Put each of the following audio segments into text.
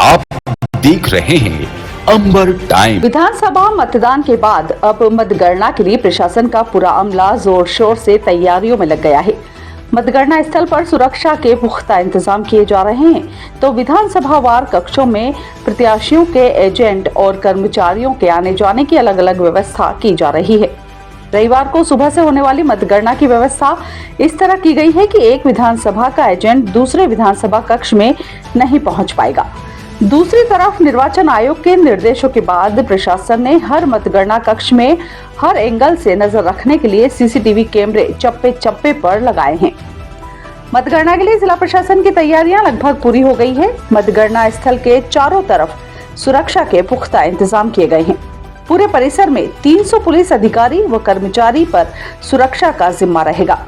आप देख रहे हैं अंबर टाइम। विधानसभा मतदान के बाद अब मतगणना के लिए प्रशासन का पूरा अमला जोर शोर से तैयारियों में लग गया है। मतगणना स्थल पर सुरक्षा के पुख्ता इंतजाम किए जा रहे हैं, तो विधानसभा वार कक्षों में प्रत्याशियों के एजेंट और कर्मचारियों के आने जाने की अलग अलग व्यवस्था की जा रही है। रविवार को सुबह से होने वाली मतगणना की व्यवस्था इस तरह की गई है कि एक विधानसभा का एजेंट दूसरे विधानसभा कक्ष में नहीं पहुंच पाएगा। दूसरी तरफ निर्वाचन आयोग के निर्देशों के बाद प्रशासन ने हर मतगणना कक्ष में हर एंगल से नजर रखने के लिए सीसीटीवी कैमरे चप्पे चप्पे पर लगाए हैं। मतगणना के लिए जिला प्रशासन की तैयारियां लगभग पूरी हो गई है। मतगणना स्थल के चारों तरफ सुरक्षा के पुख्ता इंतजाम किए गए हैं। पूरे परिसर में 300 पुलिस अधिकारी व कर्मचारी पर सुरक्षा का जिम्मा रहेगा।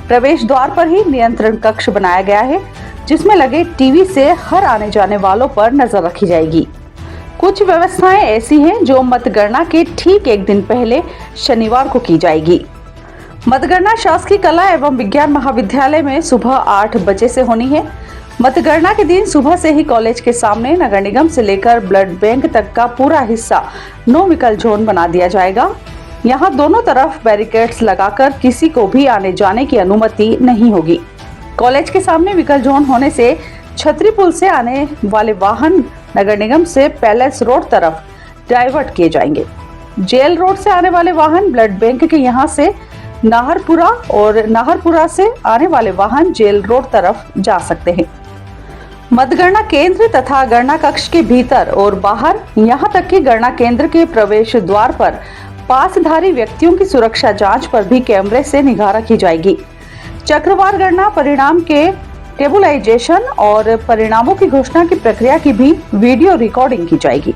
प्रवेश द्वार पर ही नियंत्रण कक्ष बनाया गया है, जिसमें लगे टीवी से हर आने जाने वालों पर नजर रखी जाएगी। कुछ व्यवस्थाएं ऐसी हैं जो मतगणना के ठीक एक दिन पहले शनिवार को की जाएगी। मतगणना शासकीय कला एवं विज्ञान महाविद्यालय में सुबह 8 बजे से होनी है। मतगणना के दिन सुबह से ही कॉलेज के सामने नगर निगम से लेकर ब्लड बैंक तक का पूरा हिस्सा नो व्हीकल जोन बना दिया जाएगा। यहाँ दोनों तरफ बैरिकेड्स लगाकर किसी को भी आने जाने की अनुमति नहीं होगी। कॉलेज के सामने व्हीकल जोन होने से छतरी पुल से आने वाले वाहन नगर निगम से पैलेस रोड तरफ डाइवर्ट किए जाएंगे। जेल रोड से आने वाले वाहन ब्लड बैंक के यहाँ से नाहरपुरा और नाहरपुरा से आने वाले वाहन जेल रोड तरफ जा सकते हैं। मतगणना केंद्र तथा गणना कक्ष के भीतर और बाहर, यहाँ तक कि गणना केंद्र के प्रवेश द्वार पर पासधारी व्यक्तियों की सुरक्षा जांच पर भी कैमरे से निगाह रखी जाएगी। चक्रवार गणना परिणाम के टेबुलाइजेशन और परिणामों की घोषणा की प्रक्रिया की भी वीडियो रिकॉर्डिंग की जाएगी।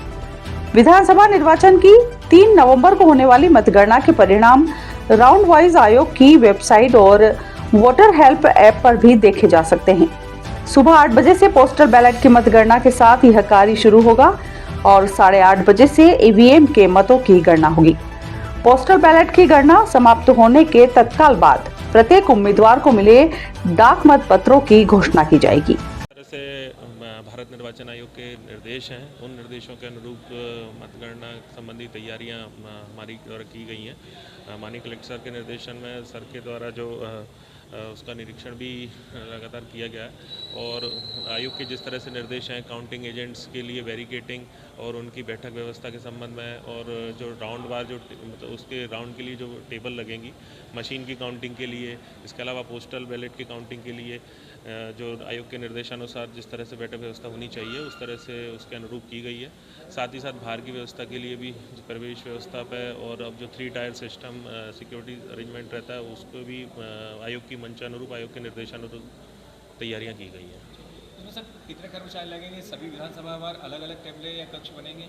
विधानसभा निर्वाचन की 3 नवंबर को होने वाली मतगणना के परिणाम राउंड वाइज आयोग की वेबसाइट और वोटर हेल्प ऐप पर भी देखे जा सकते हैं। सुबह 8 बजे से पोस्टल बैलेट की मतगणना के साथ यह कार्य शुरू होगा और 8:30 बजे से ईवीएम के मतों की गणना होगी। पोस्टल बैलेट की गणना समाप्त होने के तत्काल बाद प्रत्येक उम्मीदवार को मिले डाक मत पत्रों की घोषणा की जाएगी। से भारत निर्वाचन आयोग के निर्देश हैं, उन निर्देशों के अनुरूप मतगणना संबंधी तैयारियां हमारी द्वारा की गई हैं। माननीय कलेक्टर सर के निर्देशन में सर के द्वारा जो उसका निरीक्षण भी लगातार किया गया है और आयोग के जिस तरह से निर्देश हैं काउंटिंग एजेंट्स के लिए बैरिकेटिंग और उनकी बैठक व्यवस्था के संबंध में और जो राउंड बार जो उसके राउंड के लिए जो टेबल लगेंगी मशीन की काउंटिंग के लिए, इसके अलावा पोस्टल बैलेट की काउंटिंग के लिए जो आयोग के निर्देशानुसार जिस तरह से बैठक व्यवस्था होनी चाहिए उस तरह से उसके अनुरूप की गई है। साथ ही साथ बाहर की व्यवस्था के लिए भी प्रवेश व्यवस्था पे और अब जो 3 टायर सिस्टम सिक्योरिटी अरेंजमेंट रहता है उसको भी आयोग की मंचानुरूप आयोग के निर्देशानुरूप तैयारियां की गई हैं। तो सर कितने कर्मचारी लगेंगे? सभी विधानसभा वार अलग अलग टेबलें या कक्ष बनेंगे?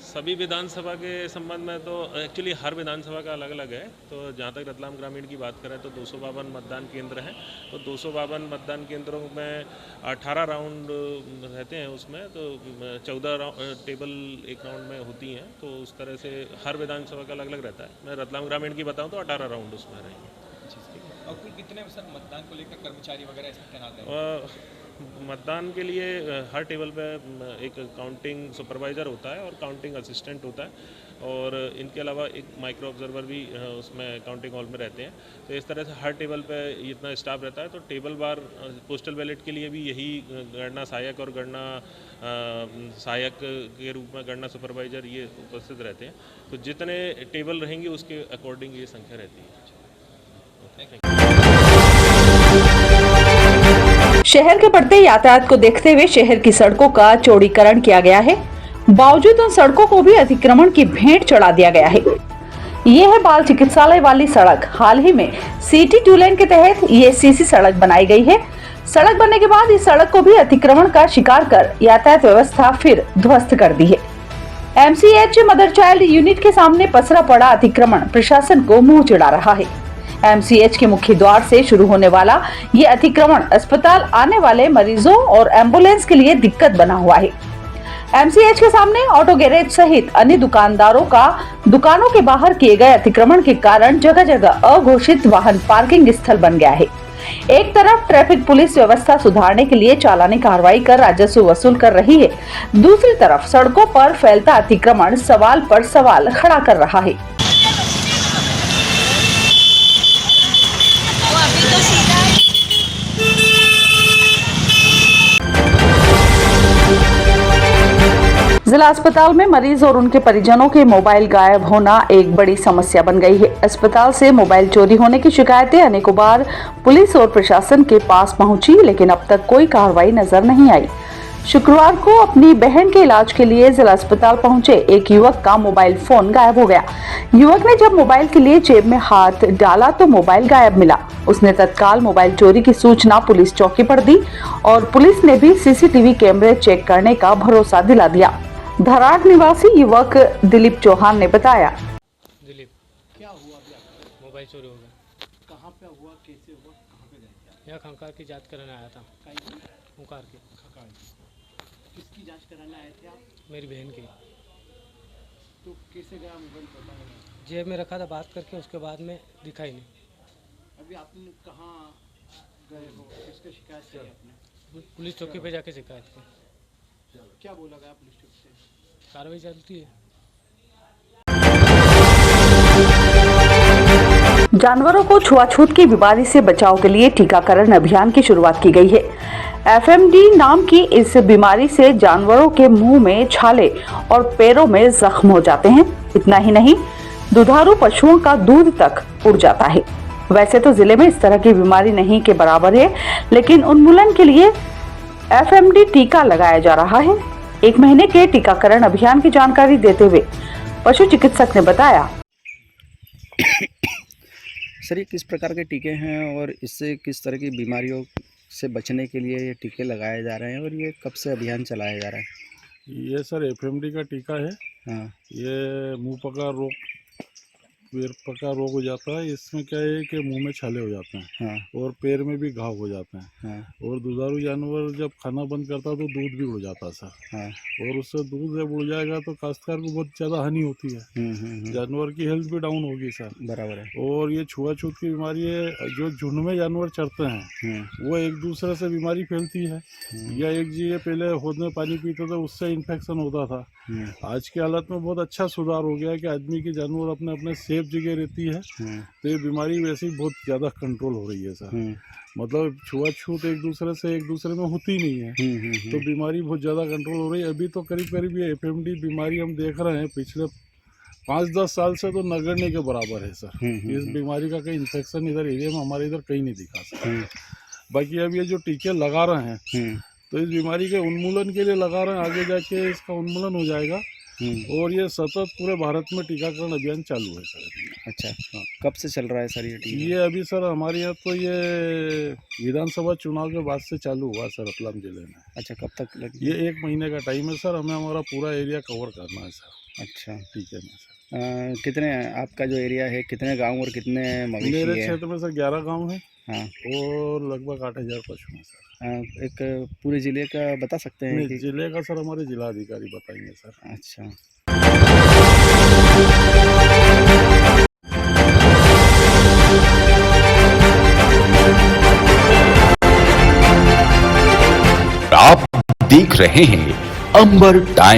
सभी विधानसभा के संबंध में तो एक्चुअली हर विधानसभा का अलग अलग है। तो जहाँ तक रतलाम ग्रामीण की बात करें तो 252 मतदान केंद्र हैं। तो 252 मतदान केंद्रों में 18 राउंड रहते हैं, उसमें तो 14 टेबल एक राउंड में होती हैं। तो उस तरह से हर विधानसभा का अलग अलग रहता है। मैं रतलाम ग्रामीण की बताऊँ तो 18 राउंड उसमें रहेंगे। और कुल कितने सर मतदान को लेकर कर्मचारी वगैरह इसमें तैनात हैं? मतदान के लिए हर टेबल पे एक काउंटिंग सुपरवाइज़र होता है और काउंटिंग असिस्टेंट होता है और इनके अलावा एक माइक्रो ऑब्जर्वर भी उसमें काउंटिंग हॉल में रहते हैं। तो इस तरह से हर टेबल पे इतना स्टाफ रहता है। तो टेबल बार पोस्टल बैलेट के लिए भी यही गणना सहायक और गणना सहायक के रूप में गणना सुपरवाइज़र ये उपस्थित रहते हैं। तो जितने टेबल रहेंगे उसके अकॉर्डिंग ये संख्या रहती है। शहर के बढ़ते यातायात को देखते हुए शहर की सड़कों का चौड़ीकरण किया गया है। बावजूद उन सड़कों को भी अतिक्रमण की भेंट चढ़ा दिया गया है। ये है बाल चिकित्सालय वाली सड़क। हाल ही में सिटी 2 लेन के तहत ये सीसी सड़क बनाई गई है। सड़क बनने के बाद इस सड़क को भी अतिक्रमण का शिकार कर यातायात व्यवस्था फिर ध्वस्त कर दी है। MCH मदर चाइल्ड यूनिट के सामने पसरा पड़ा अतिक्रमण प्रशासन को मुंह चिढ़ा रहा है। MCH के मुख्य द्वार से शुरू होने वाला ये अतिक्रमण अस्पताल आने वाले मरीजों और एम्बुलेंस के लिए दिक्कत बना हुआ है। MCH के सामने ऑटो गैरेज सहित अन्य दुकानदारों का दुकानों के बाहर किए गए अतिक्रमण के कारण जगह जगह अघोषित वाहन पार्किंग स्थल बन गया है। एक तरफ ट्रैफिक पुलिस व्यवस्था सुधारने के लिए चालानी कार्रवाई कर राजस्व वसूल कर रही है, दूसरी तरफ सड़कों पर फैलता अतिक्रमण सवाल पर सवाल खड़ा कर रहा है। जिला अस्पताल में मरीज और उनके परिजनों के मोबाइल गायब होना एक बड़ी समस्या बन गई है। अस्पताल से मोबाइल चोरी होने की शिकायतें अनेकों बार पुलिस और प्रशासन के पास पहुंची, लेकिन अब तक कोई कार्रवाई नजर नहीं आई। शुक्रवार को अपनी बहन के इलाज के लिए जिला अस्पताल पहुंचे एक युवक का मोबाइल फोन गायब हो गया। युवक ने जब मोबाइल के लिए जेब में हाथ डाला तो मोबाइल गायब मिला। उसने तत्काल मोबाइल चोरी की सूचना पुलिस चौकी पर दी और पुलिस ने भी सीसीटीवी कैमरे चेक करने का भरोसा दिला दिया। धराड़ निवासी युवक दिलीप चौहान ने बताया। दिलीप, क्या हुआ अभी आपको? मोबाइल चोरी हो गया। कहाँ पे हुआ, कैसे हुआ, कहाँ पे गए? यहाँ खंकार की जांच कराने आया था। खंकार की। किसकी जांच कराने आए थे आप? मेरी बहन की। तो कैसे गया मोबाइल, पता नहीं? जेब में रखा था, बात करके उसके बाद में दिखाई नहीं। अभी आपने कहाँ गए हो, किसका शिकायत की आपने? पुलिस चौकी पे जाके शिकायत की। क्या बोला गया पुलिस चौकी से? कार्रवाई चलती है। जानवरों को छुआछूत की बीमारी से बचाव के लिए टीकाकरण अभियान की शुरुआत की गई है। एफएमडी नाम की इस बीमारी से जानवरों के मुंह में छाले और पैरों में जख्म हो जाते हैं। इतना ही नहीं, दुधारू पशुओं का दूध तक उड़ जाता है। वैसे तो जिले में इस तरह की बीमारी नहीं के बराबर है, लेकिन उन्मूलन के लिए एफएमडी टीका लगाया जा रहा है। 1 महीने के टीकाकरण अभियान की जानकारी देते हुए पशु चिकित्सक ने बताया। सर, ये किस प्रकार के टीके हैं और इससे किस तरह की बीमारियों से बचने के लिए ये टीके लगाए जा रहे हैं और ये कब से अभियान चलाया जा रहा है? ये सर एफएमडी का टीका है। हाँ। ये मुंह पका रोग, पैर पका रोग हो जाता है। इसमें क्या है कि मुंह में छाले हो जाते हैं। हाँ। और पैर में भी घाव हो जाते हैं। हाँ। और दुधारू जानवर जब खाना बंद करता है तो दूध भी उड़ जाता है सर। हाँ। और उससे दूध जब उड़ जाएगा तो काश्तकार को बहुत ज़्यादा हानि होती है। जानवर की हेल्थ भी डाउन होगी सर। बराबर है। और ये छुआछूत की बीमारी है, जो झुंड में जानवर चढ़ते हैं वो एक दूसरे से बीमारी फैलती है। या एक जी पहले हौद में पानी पीते थे, उससे इन्फेक्शन होता था। आज की हालत में बहुत अच्छा सुधार हो गया है कि आदमी की जानवर अपने अपने सेफ जगह रहती है। तो ये बीमारी वैसे ही बहुत ज़्यादा कंट्रोल हो रही है सर। मतलब छुआछूत एक दूसरे में होती नहीं है। तो बीमारी बहुत ज़्यादा कंट्रोल हो रही है। अभी तो करीब ये एफएमडी बीमारी हम देख रहे हैं पिछले 5-10 साल से तो नगण्य के बराबर है सर। इस बीमारी का कहीं इन्फेक्शन इधर एरिया में हमारे इधर कहीं नहीं दिखा सर। बाकी अब ये जो टीके लगा रहे हैं तो इस बीमारी के उन्मूलन के लिए लगा रहे हैं। आगे जाके इसका उन्मूलन हो जाएगा। और ये सतत पूरे भारत में टीकाकरण अभियान चालू है सर। अच्छा, हाँ। कब से चल रहा है सर ये टीका? ये अभी सर हमारे यहाँ तो ये विधानसभा चुनाव के बाद से चालू हुआ सर रतलाम जिले में। अच्छा, कब तक लगे? ये 1 महीने का टाइम है सर। हमें हमारा पूरा एरिया कवर करना है सर। अच्छा, ठीक है सर। कितने आपका जो एरिया है, कितने गांव और कितने मवेशी है? मेरे क्षेत्र में सर 11 गांव है। हाँ। और लगभग 8000 पशु हैं सर। एक पूरे जिले का बता सकते हैं कि? जिले का सर हमारे जिलाधिकारी बताएंगे सर। अच्छा। आप देख रहे हैं अंबर टाइम।